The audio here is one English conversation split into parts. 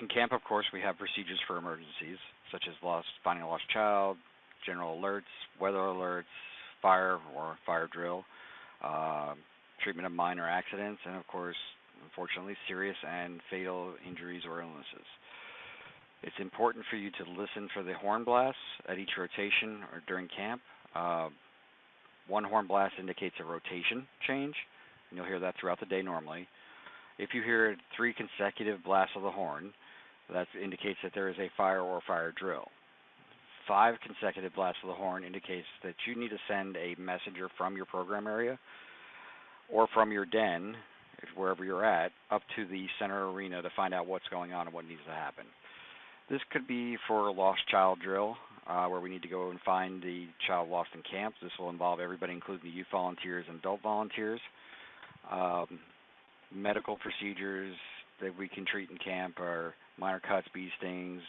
In camp, of course, we have procedures for emergencies, such as finding a lost child, general alerts, weather alerts, fire or fire drill, uh, treatment of minor accidents, and of course, unfortunately, serious and fatal injuries or illnesses. It's important for you to listen for the horn blasts at each rotation or during camp. Uh, One horn blast indicates a rotation change, and you'll hear that throughout the day normally. If you hear 3 consecutive blasts of the horn, that indicates that there is a fire or fire drill. 5 consecutive blasts of the horn indicates that you need to send a messenger from your program area or from your den, wherever you're at, up to the center arena to find out what's going on and what needs to happen. This could be for a lost child drill, where we need to go and find the child lost in camp. This will involve everybody, including the youth volunteers and adult volunteers. Um, Medical procedures that we can treat in camp are minor cuts, bee stings.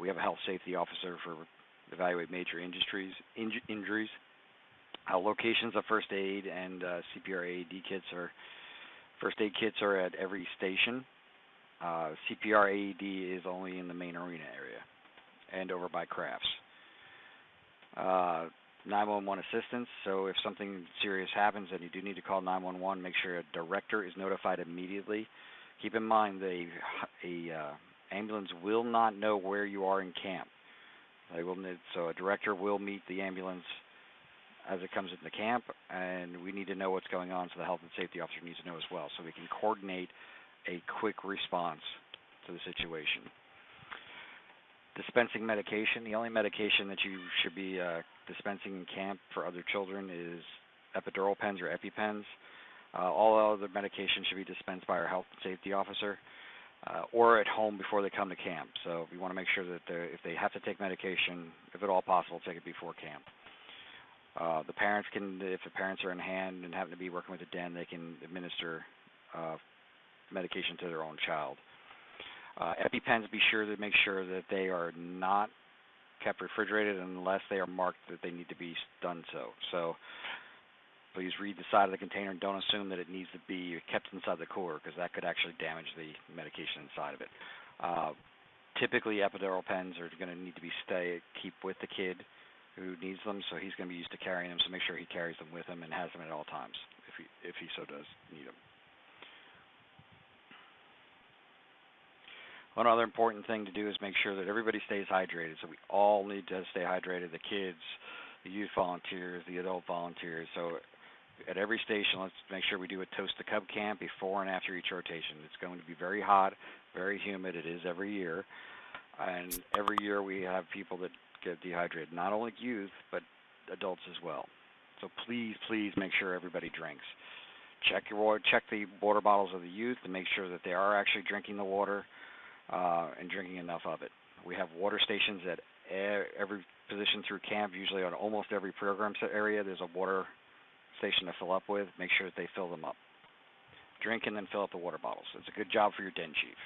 We have a health safety officer for evaluate major injuries. Locations of first aid and CPR AED kits are first aid kits are at every station. CPR AED is only in the main arena area and over by crafts. 911 assistance. So if something serious happens and you do need to call 911, make sure a director is notified immediately. Keep in mind a ambulance will not know where you are in camp. So a director will meet the ambulance as it comes into camp, and we need to know what's going on, so the health and safety officer needs to know as well, so we can coordinate a quick response to the situation. Dispensing medication. The only medication that you should be dispensing in camp for other children is epidural pens or EpiPens. All other medication should be dispensed by our health and safety officer or at home before they come to camp. So we want to make sure that if they have to take medication, if at all possible, take it before camp. The parents can, if the parents are in hand and happen to be working with a den, they can administer medication to their own child. EpiPens, be sure to make sure that they are not kept refrigerated unless they are marked that they need to be done so. So please read the side of the container and don't assume that it needs to be kept inside the cooler, because that could actually damage the medication inside of it. Typically, epidural pens are going to need to keep with the kid who needs them, so he's going to be used to carrying them, so make sure he carries them with him and has them at all times if he so does need them. One other important thing to do is make sure that everybody stays hydrated. So we all need to stay hydrated, the kids, the youth volunteers, the adult volunteers. So at every station, let's make sure we do a toast to CubCamp before and after each rotation. It's going to be very hot, very humid. It is every year. And every year we have people that get dehydrated, not only youth, but adults as well. So please, please make sure everybody drinks. Check the water bottles of the youth to make sure that they are actually drinking the water and drinking enough of it. We have water stations at every position through camp. Usually on almost every program area, there's a water station to fill up with. Make sure that they fill them up. Drink and then fill up the water bottles. It's a good job for your den chief.